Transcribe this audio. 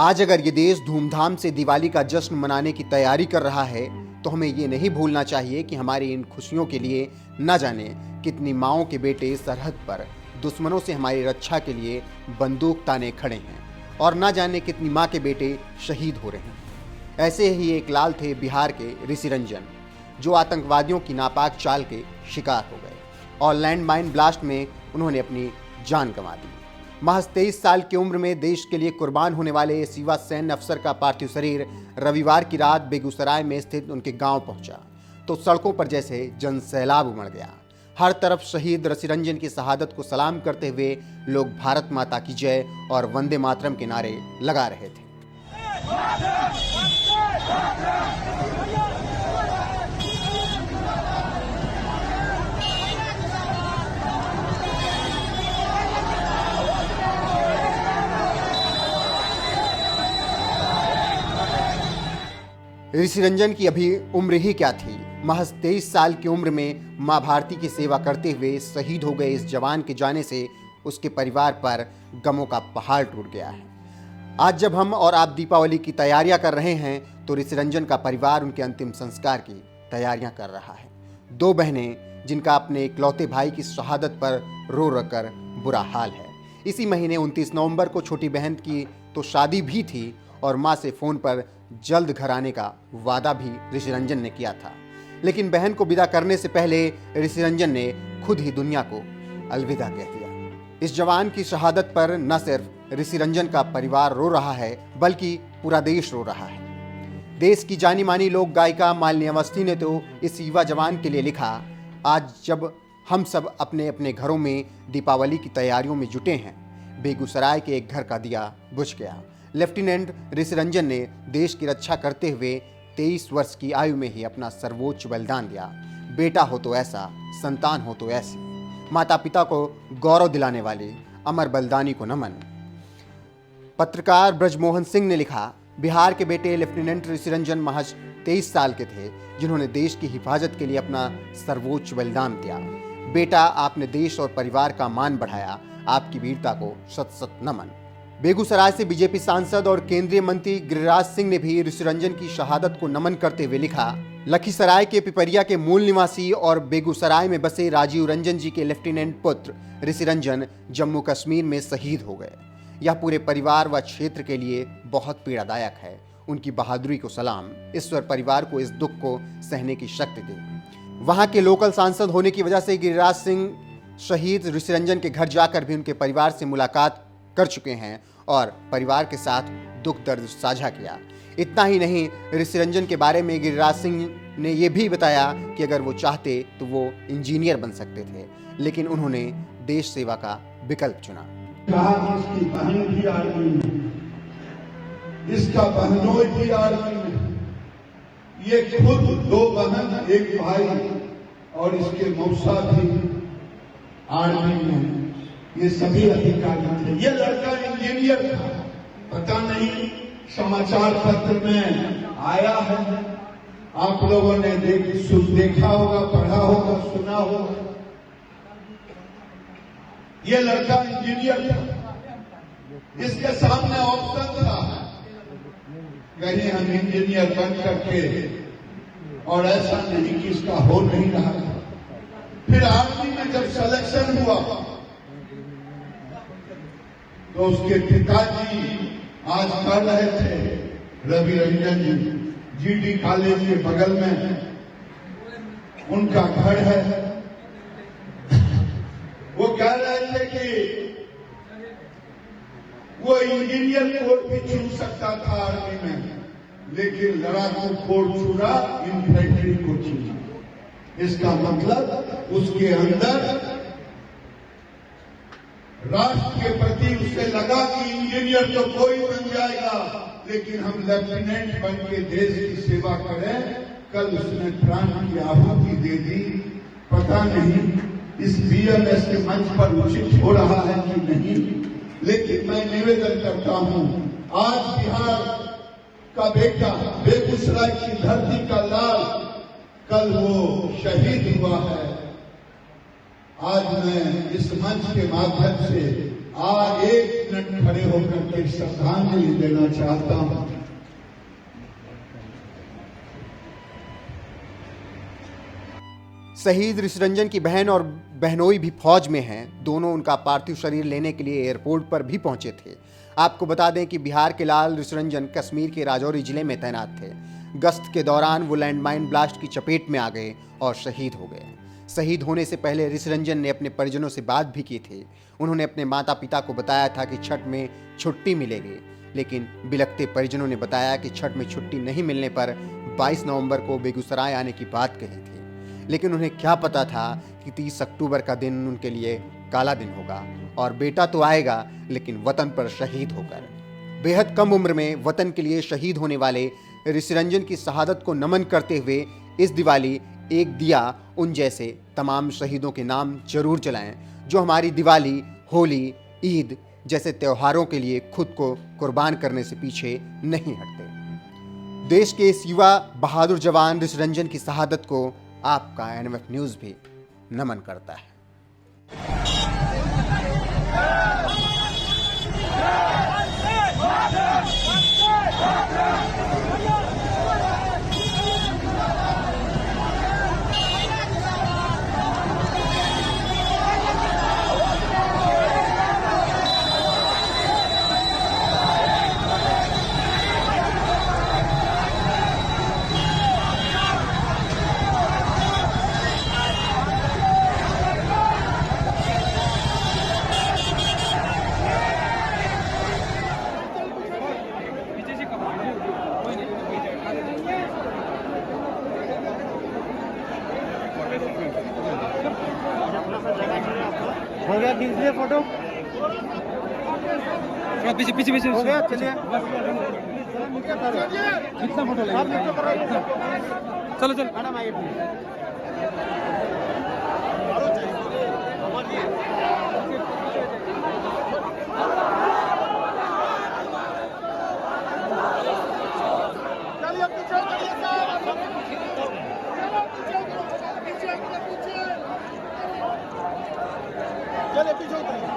आज अगर ये देश धूमधाम से दिवाली का जश्न मनाने की तैयारी कर रहा है तो हमें ये नहीं भूलना चाहिए कि हमारी इन खुशियों के लिए न जाने कितनी माओं के बेटे सरहद पर दुश्मनों से हमारी रक्षा के लिए बंदूक ताने खड़े हैं और न जाने कितनी माँ के बेटे शहीद हो रहे हैं। ऐसे ही एक लाल थे बिहार के ऋषि रंजन, जो आतंकवादियों की नापाक चाल के शिकार हो गए और लैंड माइन ब्लास्ट में उन्होंने अपनी जान गंवा दी। महज 23 साल की उम्र में देश के लिए कुर्बान होने वाले सीवा सैन्य अफसर का पार्थिव शरीर रविवार की रात बेगूसराय में स्थित उनके गांव पहुंचा तो सड़कों पर जैसे जन सैलाब उमड़ गया। हर तरफ शहीद ऋषि रंजन की शहादत को सलाम करते हुए लोग भारत माता की जय और वंदे मातरम के नारे लगा रहे थे। ऋषि रंजन की अभी उम्र ही क्या थी। महज 23 साल की उम्र में मां भारती की सेवा करते हुए शहीद हो गए इस जवान के जाने से उसके परिवार पर गमों का पहाड़ टूट गया है। आज जब हम और आप दीपावली की तैयारियां कर रहे हैं तो ऋषि रंजन का परिवार उनके अंतिम संस्कार की तैयारियां कर रहा है। दो बहनें जिनका अपने इकलौते भाई की शहादत पर रो रो कर बुरा हाल है। इसी महीने 29 नवंबर को छोटी बहन की तो शादी भी थी और मां से फोन पर जल्द घर आने का वादा भी ऋषि रंजन ने किया था, लेकिन बहन को विदा करने से पहले ऋषि रंजन ने खुद ही दुनिया को अलविदा कह दिया। इस जवान की शहादत पर न सिर्फ ऋषि रंजन का परिवार रो रहा है बल्कि पूरा देश रो रहा है। देश की जानी मानी लोक गायिका मालिनी अवस्थी ने तो इस युवा जवान के लिए लिखा, आज जब हम सब अपने अपने घरों में दीपावली की तैयारियों में जुटे हैं, बेगूसराय के एक घर का दिया बुझ गया। लेफ्टिनेंट ऋषि रंजन ने देश की रक्षा करते हुए 23 वर्ष की आयु में ही अपना सर्वोच्च बलिदान दिया। बेटा हो तो ऐसा, संतान हो तो ऐसी, माता पिता को गौरव दिलाने वाले अमर बलिदानी को नमन। पत्रकार ब्रजमोहन सिंह ने लिखा, बिहार के बेटे लेफ्टिनेंट ऋषि रंजन महज 23 साल के थे जिन्होंने देश की हिफाजत के लिए अपना सर्वोच्च बलिदान दिया। बेटा, आपने देश और परिवार का मान बढ़ाया, आपकी वीरता को शत शत नमन। बेगूसराय से बीजेपी सांसद और केंद्रीय मंत्री गिरिराज सिंह ने भी ऋषि रंजन की शहादत को नमन करते हुए लिखा, लखीसराय के पिपरिया के मूल निवासी और बेगूसराय में बसे राजीव रंजन जी के लेफ्टिनेंट पुत्र ऋषि रंजन जम्मू कश्मीर में शहीद हो गए। यह पूरे परिवार व क्षेत्र के लिए बहुत पीड़ादायक है। उनकी बहादुरी को सलाम। ईश्वर परिवार को इस दुख को सहने की शक्ति दे। वहां के लोकल सांसद होने की वजह से गिरिराज सिंह शहीद ऋषि रंजन के घर जाकर भी उनके परिवार से मुलाकात कर चुके हैं और परिवार के साथ दुख दर्द साझा किया। इतना ही नहीं, ऋषि रंजन के बारे में गिरिराज सिंह ने यह भी बताया कि अगर वो चाहते तो वो इंजीनियर बन सकते थे, लेकिन उन्होंने देश सेवा का विकल्प चुना। कहा इसकी बहन भी आर्मी में, इसका बहनोई भी आर्मी में, ये खुद दो बहन एक भाई और इसके मौसा भी आर्मी में, ये सभी अधिकारी थे। ये लड़का इंजीनियर था, पता नहीं समाचार पत्र में आया है, आप लोगों ने देखा होगा, पढ़ा होगा, सुना होगा। ये लड़का इंजीनियर था, इसके सामने ऑप्शन था, कहीं हम इंजीनियर बन करके, और ऐसा नहीं कि इसका हो नहीं रहा था। फिर आर्मी में जब सिलेक्शन हुआ तो उसके पिताजी आज कर रहे थे, रवि रंजन जी जीडी कॉलेज के बगल में उनका घर है। वो कह रहे थे कि वो इंजीनियर कोर्स भी चुन सकता था आर्मी में, लेकिन लड़ाकू कोर्स चुना, इन्फेंट्री को चुना। इसका मतलब उसके अंदर राष्ट्र के प्रति उसे लगा कि इंजीनियर तो कोई बन जाएगा, लेकिन हम लेफ्टिनेंट बन के देश की सेवा करें। कल उसने प्राण की आहुति दे दी। पता नहीं इस बीएमएस के मंच पर उचित हो रहा है कि नहीं, लेकिन मैं निवेदन करता हूं, आज बिहार का बेटा, बेगूसराय की धरती का लाल, कल वो शहीद हुआ है। आज मैं इस मंच के माध्यम से आज 1 मिनट खड़े होकर के श्रद्धांजलि देना चाहता हूं। शहीद ऋषिरंजन की बहन और बहनोई भी फौज में हैं। दोनों उनका पार्थिव शरीर लेने के लिए एयरपोर्ट पर भी पहुंचे थे। आपको बता दें कि बिहार के लाल ऋषिरंजन कश्मीर के राजौरी जिले में तैनात थे। गश्त के दौरान वो लैंडमाइन ब्लास्ट की चपेट में आ गए और शहीद हो गए। शहीद होने से पहले ऋषिरंजन ने अपने परिजनों से बात भी की थी। उन्होंने अपने माता पिता को बताया था कि छठ में छुट्टी मिलेगी, लेकिन बिलखते परिजनों ने बताया कि छठ में छुट्टी नहीं मिलने पर 22 नवंबर को बेगूसराय आने की बात कही थी। लेकिन उन्हें क्या पता था कि 30 अक्टूबर का दिन उनके लिए काला दिन होगा और बेटा तो आएगा लेकिन वतन पर शहीद होकर। बेहद कम उम्र में वतन के लिए शहीद होने वाले ऋषिरंजन की शहादत को नमन करते हुए इस दिवाली एक दिया उन जैसे तमाम शहीदों के नाम जरूर जलाएं, जो हमारी दिवाली, होली, ईद जैसे त्योहारों के लिए खुद को कुर्बान करने से पीछे नहीं हटते। देश के इस युवा बहादुर जवान ऋषिरंजन की शहादत को आपका NMF न्यूज़ भी नमन करता है। हो गया खींच फोटो, थोड़ा पीछे पीछे पीछे हो गया। चलिए कितना फोटो लगेगा? चलो चलो मैडम आइए। चलिए पीछे उतरिए।